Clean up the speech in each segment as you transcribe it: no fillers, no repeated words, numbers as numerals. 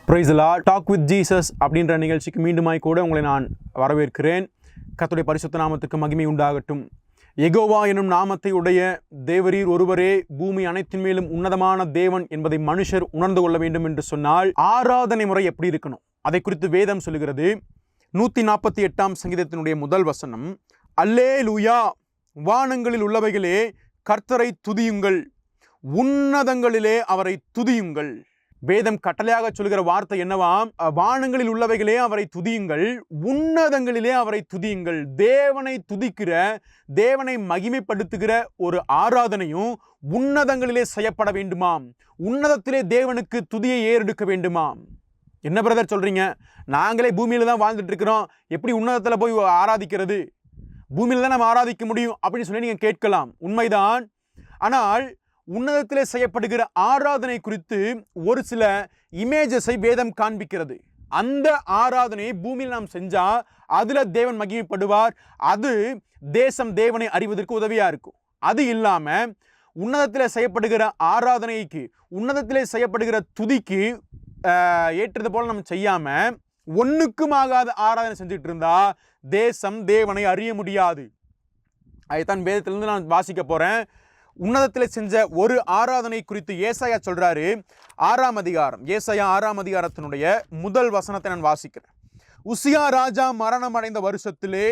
Price the Lord. Talk with Jesus அப்படின்ற நிகழ்ச்சிக்கு மீண்டுமாய் கூட உங்களை நான் வரவேற்கிறேன். கர்த்தருடைய பரிசுத்த நாமத்துக்கு மகிமை உண்டாகட்டும். யெகோவா எனும் நாமத்தை உடைய தேவரீர் ஒருவரே பூமி அனைத்தின் மேலும் உன்னதமான தேவன் என்பதை மனுஷர் உணர்ந்து கொள்ள வேண்டும் என்று சொன்னால் ஆராதனை முறை எப்படி இருக்கணும் அதை குறித்து வேதம் சொல்லுகிறது. 148ஆம் சங்கீதத்தினுடைய முதல் வசனம், அல்லேலூயா, வானங்களில் உள்ளவைகளே கர்த்தரை துதியுங்கள், உன்னதங்களிலே அவரை துதியுங்கள். வேதம் கட்டளையாக சொல்கிற வார்த்தை என்னவாம்? வானங்களில் உள்ளவைகளே அவரை துதியுங்கள், உன்னதங்களிலே அவரை துதியுங்கள். தேவனை துதிக்கிற, தேவனை மகிமைப்படுத்துகிற ஒரு ஆராதனையும் உன்னதங்களிலே செய்யப்பட வேண்டுமாம். உன்னதத்திலே தேவனுக்கு துதியை ஏறெடுக்க வேண்டுமாம். என்ன பிரதர் சொல்றீங்க? நாங்களே பூமியில தான் வாழ்ந்துட்டு இருக்கிறோம், எப்படி உன்னதத்தில் போய் ஆராதிக்கிறது? பூமியில தான் நம்ம ஆராதிக்க முடியும் அப்படின்னு சொல்லி நீங்க கேட்கலாம். உண்மைதான். ஆனால் உன்னதத்திலே செய்யப்படுகிற ஆராதனை குறித்து ஒரு சில இமேஜஸை வேதம் காண்பிக்கிறது. அந்த ஆராதனையை பூமியில் நாம் செஞ்சா அதுல தேவன் மகிமைப்படுவார். அது தேசம் தேவனை அறிவதற்கு உதவியா இருக்கும். அது இல்லாம உன்னதத்திலே செய்யப்படுகிற ஆராதனைக்கு, உன்னதத்திலே செய்யப்படுகிற துதிக்கு ஏற்றது போல நம்ம செய்யாம ஒன்னுக்கும் ஆகாத ஆராதனை செஞ்சுட்டு இருந்தா தேசம் தேவனை அறிய முடியாது. அதைத்தான் வேதத்திலிருந்து நான் வாசிக்க போறேன். உன்னதத்தில் செஞ்ச ஒரு ஆராதனை குறித்து ஏசாயா சொல்றாரு. 6ஆம் அதிகாரம், ஏசாயா 6ஆம் அதிகாரத்தினுடைய முதல் வசனத்தை நான் வாசிக்கிறேன். உசியா ராஜா மரணம் அடைந்த வருஷத்திலே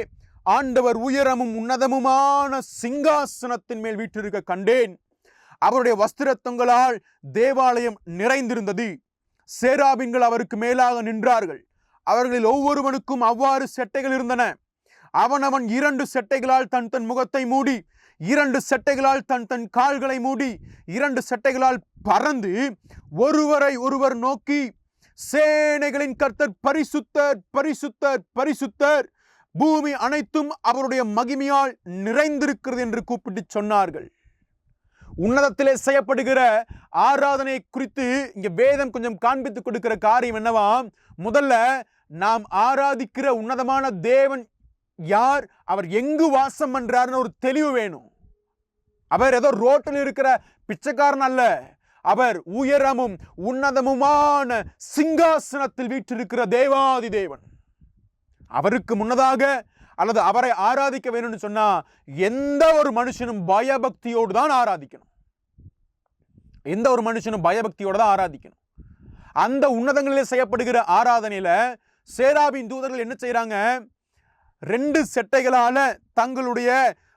ஆண்டவர் உயரமும் உன்னதமுமான சிங்காசனத்தின் மேல் வீற்றிருக்க கண்டேன். அவருடைய வஸ்திரத்தங்களால் தேவாலயம் நிறைந்திருந்தது. சேராபின்கள் அவருக்கு மேலாக நின்றார்கள். அவர்களில் ஒவ்வொருவனுக்கும் அவ்வாறு செட்டைகள் இருந்தன. அவனவன் 2 செட்டைகளால் தன் தன் முகத்தை மூடி, 2 செட்டைகளால் தன் தன் கால்களை மூடி, 2 செட்டைகளால் பறந்து ஒருவரை ஒருவர் நோக்கி, சேனைகளின் கர்த்தர் பரிசுத்தர், பரிசுத்தர், பரிசுத்தர், பூமி அனைத்தும் அவருடைய மகிமையால் நிறைந்திருக்கிறது என்று கூப்பிட்டு சொன்னார்கள். உன்னதத்திலே செய்யப்படுகிற ஆராதனை குறித்து இங்க வேதம் கொஞ்சம் காண்பித்து கொடுக்கிற காரியம் என்னவா? முதல்ல நாம் ஆராதிக்கிற உன்னதமான தேவன் யார், அவர் எங்கு வாசம் பண்றாருன்னு ஒரு தெளிவு வேணும். அவர் ஏதோ ரோட்டில் இருக்கிற பிச்சைக்காரன் அல்ல. அவர் உயரமும் உன்னதமுமான சிங்காசனத்தில் வீற்றிருக்கிற தேவாதி தேவன். அவருக்கு முன்னதாக அல்லது அவரை ஆராதிக்க வேணும்னு சொன்னா எந்த ஒரு மனுஷனும் பயபக்தியோடு தான் ஆராதிக்கணும். எந்த ஒரு மனுஷனும் பயபக்தியோடு தான் ஆராதிக்கணும். அந்த உன்னதங்களிலே செய்யப்படுகிற ஆராதனையில சேராபின் தூதர்கள் என்ன செய்யறாங்க? 2 செட்டைகளால தங்களுடைய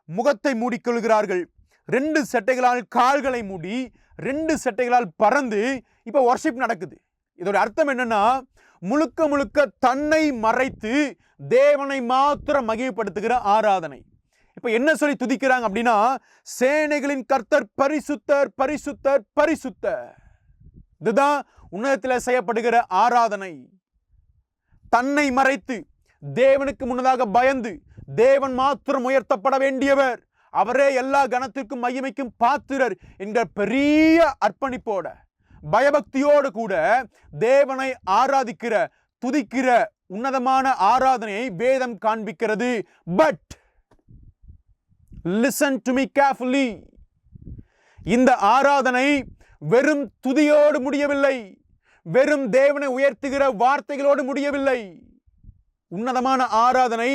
முகத்தை மூடிக்கொள்கிறார்கள். 2 செட்டைகளால் கால்களை மூடி, 2 செட்டைகளால் பறந்து இப்ப வர்ஷிப் நடக்குது. இதோட அர்த்தம் என்னன்னா, முழுக்க முழுக்க தன்னை மறைத்து தேவனை மாத்திரம் மகிமைப்படுத்துகிற ஆராதனை. இப்ப என்ன சொல்லி துதிக்கிறாங்க அப்படின்னா, சேனைகளின் கர்த்தர் பரிசுத்தர், பரிசுத்தர், பரிசுத்தர். இதுதான் உன்னதத்தில் செய்யப்படுகிற ஆராதனை. தன்னை மறைத்து தேவனுக்கு முன்னதாக பயந்து தேவன் மாத்திரம் உயர்த்தப்பட வேண்டியவர், அவரே எல்லா கனத்திற்கும் மகிமைக்கும் பாத்திரர் என்கிற பெரிய அர்ப்பணிப்போட பயபக்தியோடு கூட தேவனை ஆராதிக்கிற, துதிக்கிற உன்னதமான ஆராதனையை வேதம் காண்பிக்கிறது. But listen to me carefully. இந்த ஆராதனை வெறும் துதியோடு முடியவில்லை, வெறும் தேவனை உயர்த்துகிற வார்த்தைகளோடு முடியவில்லை. உன்னதமான ஆராதனை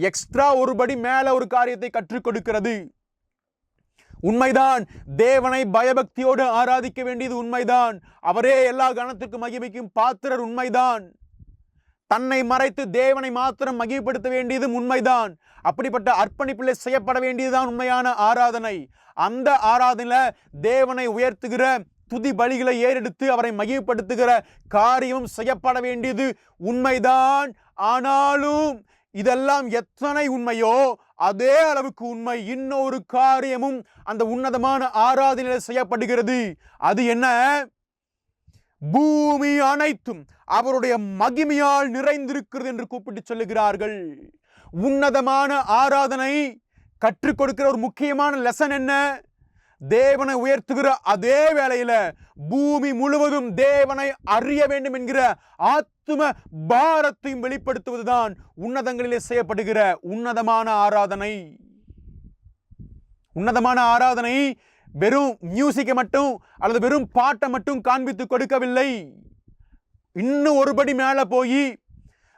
எக்ஸ்ட்ரா ஒருபடி மேல ஒரு காரியத்தை கற்றுக் கொடுக்கிறது. உண்மைதான், தேவனை பயபக்தியோடு ஆராதிக்க வேண்டியது உண்மைதான். அவரே எல்லா கனத்துக்கும் மகிமைக்கும் பாத்திரர் உண்மைதான். தன்னை மறைத்து தேவனை மாத்திரம் மகிமைப்படுத்த வேண்டியதும் உண்மைதான். அப்படிப்பட்ட அர்ப்பணிப்பிலே செய்யப்பட வேண்டியதுதான் உண்மையான ஆராதனை. அந்த ஆராதனையில தேவனை உயர்த்துகிற துதி பலிகளை ஏறெடுத்து அவரை மகிமைப்படுத்துகிற காரியம் செய்யப்பட வேண்டியது உண்மைதான். ஆனாலும் இதெல்லாம் எத்தனை உண்மையோ அதே அளவுக்கு உண்மை இன்னொரு காரியமும் அந்த உன்னதமான ஆராதனையில் செய்யப்படுகிறது. அது என்ன? பூமி அனைத்தும் அவருடைய மகிமையால் நிறைந்திருக்கிறது என்று கூப்பிட்டு சொல்லுகிறார்கள். உன்னதமான ஆராதனை கற்றுக் கொடுக்கிற ஒரு முக்கியமான லெசன் என்ன? தேவனை உயர்த்துகிற அதே வேளையில பூமி முழுவதும் தேவனை அறிய வேண்டும் என்கிற ஆத்தும பாரத்தையும் வெளிப்படுத்துவதுதான் உன்னதங்களிலே செய்யப்படுகிற உன்னதமான ஆராதனை. உன்னதமான ஆராதனை வெறும் மியூசிக்கை மட்டும் அல்லது வெறும் பாட்டை மட்டும் காண்பித்து கொடுக்கவில்லை. இன்னும் ஒருபடி மேல போய்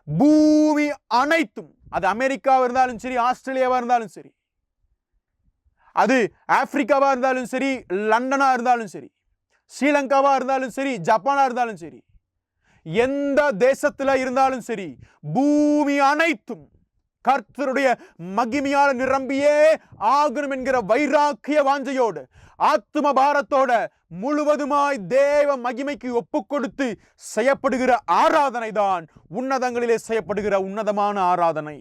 பூமி அனைத்தும், அது அமெரிக்காவா இருந்தாலும் சரி, ஆஸ்திரேலியாவா இருந்தாலும் சரி, அது ஆப்பிரிக்காவா இருந்தாலும் சரி, லண்டனா இருந்தாலும் சரி, ஸ்ரீலங்காவா இருந்தாலும் சரி, ஜப்பானா இருந்தாலும் சரி, எந்த தேசத்துல இருந்தாலும் சரி, பூமி அனைத்தும் கர்த்தருடைய மகிமையால் நிரம்பியே ஆகணும் என்கிற வைராக்கிய வாஞ்சையோடு, ஆத்தும பாரத்தோட, முழுவதுமாய் தேவ மகிமைக்கு ஒப்பு கொடுத்து செய்யப்படுகிற ஆராதனை தான் உன்னதங்களிலே செய்யப்படுகிற உன்னதமான ஆராதனை.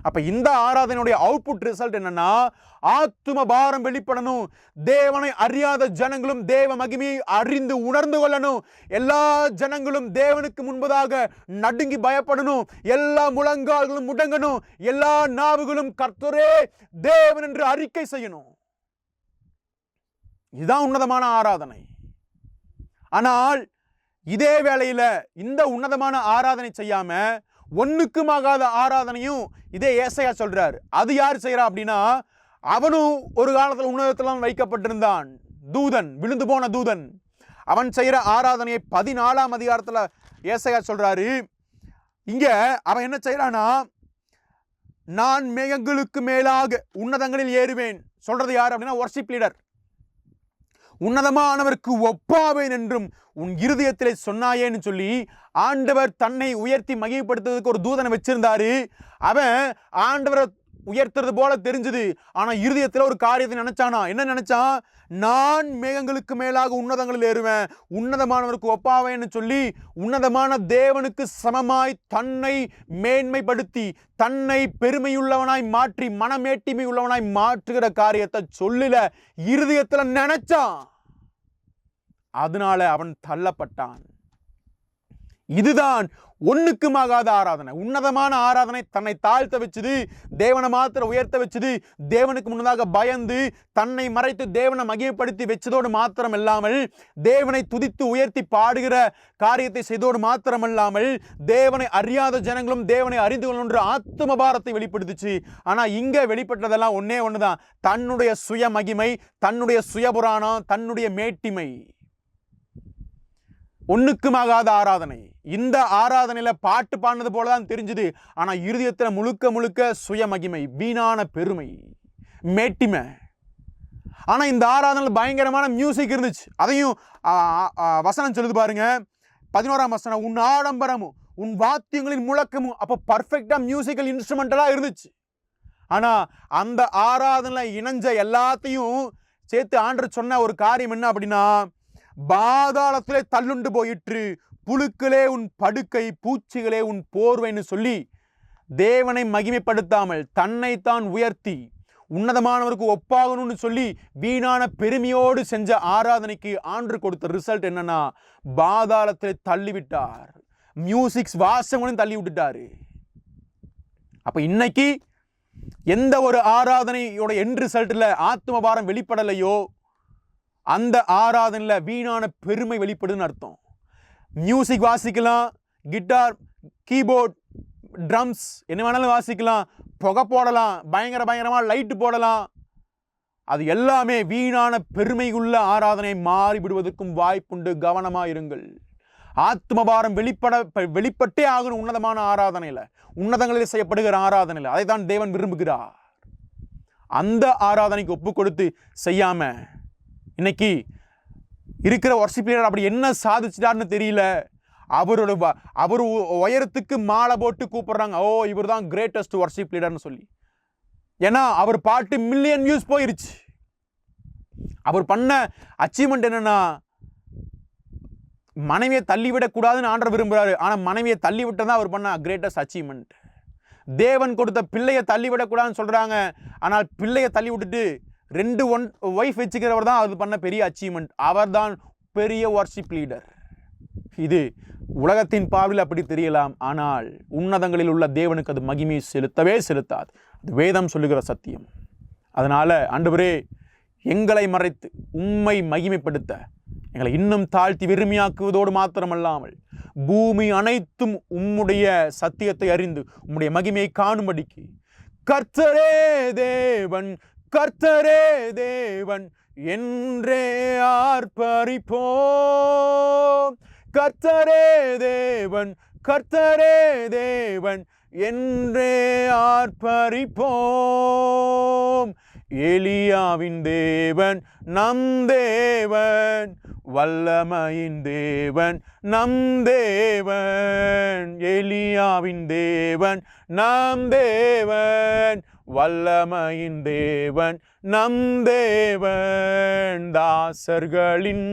அப்ப இந்த ஆராதனையுடைய அவுட்புட் ரிசல்ட் என்னன்னா, ஆத்தும பாரம் வெளிப்படணும். தேவனை அறியாத ஜனங்களும் தேவ மகிமையை அறிந்து உணர்ந்து கொள்ளணும். எல்லா ஜனங்களும் தேவனுக்கு முன்பதாக நடுங்கி பயப்படணும். எல்லா முழங்கால்களும் முடங்கணும். எல்லா நாவுகளும் கர்த்தரே தேவன் என்று அறிக்கை செய்யணும். இதுதான் உன்னதமான ஆராதனை. ஆனால் இதே வேளையில இந்த உன்னதமான ஆராதனை செய்யாம ஒண்ணுக்குமாகாத ஆராதனையும் இதே ஏசாயா சொல்றாரு. அது யார் செய்யறா அப்படின்னா, அவனும் ஒரு காலத்துல உன்னதத்துல வைக்கப்பட்டிருந்தான். தூதன், விழுந்து போன தூதன். அவன் செய்யற ஆராதனையை 14ஆம் அதிகாரத்துல ஏசாயா சொல்றாரு. இங்க அவன் என்ன செய்யறானா, நான் மேகங்களுக்கு மேலாக உன்னதங்களில் ஏறுவேன். சொல்றது யார் அப்படின்னா, வொர்ஷிப் லீடர். உன்னதமானவருக்கு ஒப்பாவேன் என்றும் உன் இருதயத்திலே சொன்னாயேன்னு சொல்லி ஆண்டவர் தன்னை உயர்த்தி மகிமைப்படுத்துவதற்கு ஒரு தூதனை வச்சிருந்தாரு. அவன் ஆண்டவரை உயர்த்துறது போல தெரிஞ்சது. ஆனா இருதயத்துல ஒரு காரியத்தை நினைச்சானா. என்ன நினைச்சான்? நான் மேகங்களுக்கு மேலாக உன்னதங்களில் ஏறுவேன், உன்னதமானவருக்கு ஒப்பாவேன்னு சொல்லி உன்னதமான தேவனுக்கு சமமாய் தன்னை மேன்மைப்படுத்தி தன்னை பெருமையுள்ளவனாய் மாற்றி மனமேட்டிமை உள்ளவனாய் மாற்றுகிற காரியத்தை சொல்லல, இருதயத்துல நினைச்சான். அதனால அவன் தள்ளப்பட்டான். இதுதான் ஒண்ணுக்குமாகாத ஆராதனை. உன்னதமான ஆராதனை தன்னை தாழ்த்த வச்சது, தேவனை மாத்திர உயர்த்த வச்சது, தேவனுக்கு முன்னதாக பயந்து தன்னை மறைத்து தேவனை மகிமைப்படுத்தி வச்சதோடு மாத்திரம் இல்லாமல், தேவனை துதித்து உயர்த்தி பாடுகிற காரியத்தை செய்தோடு மாத்திரமல்லாமல், தேவனை அறியாத ஜனங்களும் தேவனை அறிந்து கொள்ளும் ஆத்தும பாரத்தை வெளிப்படுத்துச்சு. ஆனா இங்க வெளிப்பட்டதெல்லாம் ஒன்னே ஒண்ணுதான், தன்னுடைய சுய மகிமை, தன்னுடைய சுயபுராணம், தன்னுடைய மேட்டிமை. ஒண்ணுக்குமாகாத ஆராதனை. இந்த ஆராதனையில பாட்டு பாடினது போலதான் தெரிஞ்சது. ஆனா இருதயத்துல முழுக்க முழுக்க சுய மகிமை, வீணான பெருமை, மேட்டிமை. ஆனா இந்த ஆராதனையில பயங்கரமான மியூசிக் இருந்துச்சு. அதையும் வசனம் சொல்லுது பாருங்க, 11ஆம் வசனம், உன் ஆடம்பரமும் உன் வாத்தியங்களின் முழக்கமும். அப்ப பர்ஃபெக்டா மியூசிக்கல் இன்ஸ்ட்ருமெண்டலா இருந்துச்சு. ஆனா அந்த ஆராதனையில இணைஞ்ச எல்லாத்தையும் சேர்த்து ஆண்டவர் சொன்ன ஒரு காரியம் என்ன அப்படின்னா, பாதாளத்திலே தள்ளுண்டு போயிற்று, புழுக்களே உன் படுக்கை, பூச்சிகளே உன் போர்வைன்னு சொல்லி தேவனை மகிமைப்படுத்தாமல் தன்னைத்தான் உயர்த்தி உன்னதமானவருக்கு ஒப்பாகணும்னு சொல்லி வீணான பெருமையோடு செஞ்ச ஆராதனைக்கு ஆண்டு கொடுத்த ரிசல்ட் என்னன்னா, பாதாளத்திலே தள்ளிவிட்டார். மியூசிக்ஸ் வாசங்களும் தள்ளி விட்டுட்டாரு. அப்ப இன்னைக்கு எந்த ஒரு ஆராதனையோட எண்ட் ரிசல்ட்ல ஆத்ம பாரம் வெளிப்படலையோ, அந்த ஆராதனையில வீணான பெருமை வெளிப்படுதுன்னு அர்த்தம். மியூசிக் வாசிக்கலாம், கிட்டார், கீபோர்ட், ட்ரம்ஸ் என்ன வேணாலும் வாசிக்கலாம், புகை போடலாம், பயங்கரமா லைட்டு போடலாம். அது எல்லாமே வீணான பெருமையுள்ள ஆராதனை மாறிவிடுவதற்கும் வாய்ப்புண்டு. கவனமா இருங்கள். ஆத்மபாரம் வெளிப்பட்டே ஆகணும் உன்னதமான ஆராதனையில, உன்னதங்களில் செய்யப்படுகிற ஆராதனையில. அதை தான் தேவன் விரும்புகிறார். அந்த ஆராதனைக்கு ஒப்பு கொடுத்து செய்யாம இன்னைக்கு இருக்கிற வொர்ஷிப் லீடர் அப்படி என்ன சாதிச்சிட்டார்னு தெரியல. அவர் உயரத்துக்கு மாலை போட்டு கூப்பிடுறாங்க, ஓ இவர் தான் கிரேட்டஸ்ட் வொர்ஷிப் லீடர்னு சொல்லி. ஏன்னா அவர் பாட்டு மில்லியன் வியூஸ் போயிருச்சு. அவர் பண்ண அச்சீவ்மெண்ட் என்னன்னா, மனைவியை தள்ளிவிடக்கூடாதுன்னு ஆண்டவர் விரும்புகிறாரு. ஆனால் மனைவியை தள்ளிவிட்டதான் அவர் பண்ண கிரேட்டஸ்ட் அச்சீவ்மெண்ட். தேவன் கொடுத்த பிள்ளையை தள்ளிவிடக்கூடாதுன்னு சொல்கிறாங்க. ஆனால் பிள்ளையை தள்ளி விட்டுட்டு 2 ஒய்ஃப் வச்சுக்கிறவர் தான் அது பண்ண பெரிய அச்சீவ்மெண்ட். அவர் தான் பெரிய வொர்ஷிப் லீடர். இது உலகத்தின் பார்வையில் அப்படி தெரியலாம். ஆனால் உன்னதங்களில் உள்ள தேவனுக்கு அது மகிமை செலுத்தவே செலுத்தாது. அது வேதம் சொல்லுகிற சத்தியம். அதனால ஆண்டவரே, எங்களை மறைத்து உம்மை மகிமைப்படுத்த எங்களை இன்னும் தாழ்த்தி வெறுமையாக்குவதோடு மாத்திரமல்லாமல் பூமி அனைத்தும் உம்முடைய சத்தியத்தை அறிந்து உம்முடைய மகிமையை காணும்படிக்கு கர்த்தரே தேவன், கர்த்தரே தேவன் என்றே ஆர்ப்பரிப்போம். கர்த்தரே தேவன், கர்த்தரே தேவன் என்றே ஆர்ப்பரிப்போம். எலியாவின் தேவன் நம் தேவன், வல்லமையின் தேவன் நம் தேவன். எலியாவின் தேவன் நம் தேவன், வல்லமையின் தேவன் நம் தேவன். தாசர்களின்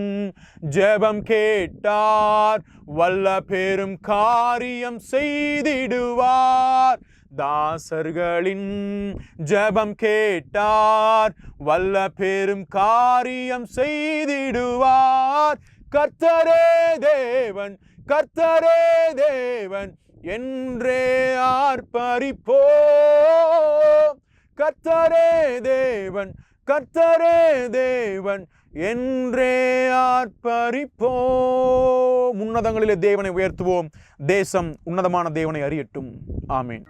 ஜெபம் கேட்டார், வல்ல பெரும் காரியம் செய்திடுவார். தாசர்களின் ஜெபம் கேட்டார், வல்ல பெரும் காரியம் செய்திடுவார். கர்த்தரே தேவன், கர்த்தரே தேவன் என்றே ஆர்ப்பரிப்போம். கர்த்தரே தேவன், கர்த்தரே தேவன் என்றே ஆர்ப்பரிப்போம். உன்னதங்களிலே தேவனை உயர்த்துவோம். தேசம் உன்னதமான தேவனை அறியட்டும். ஆமென்.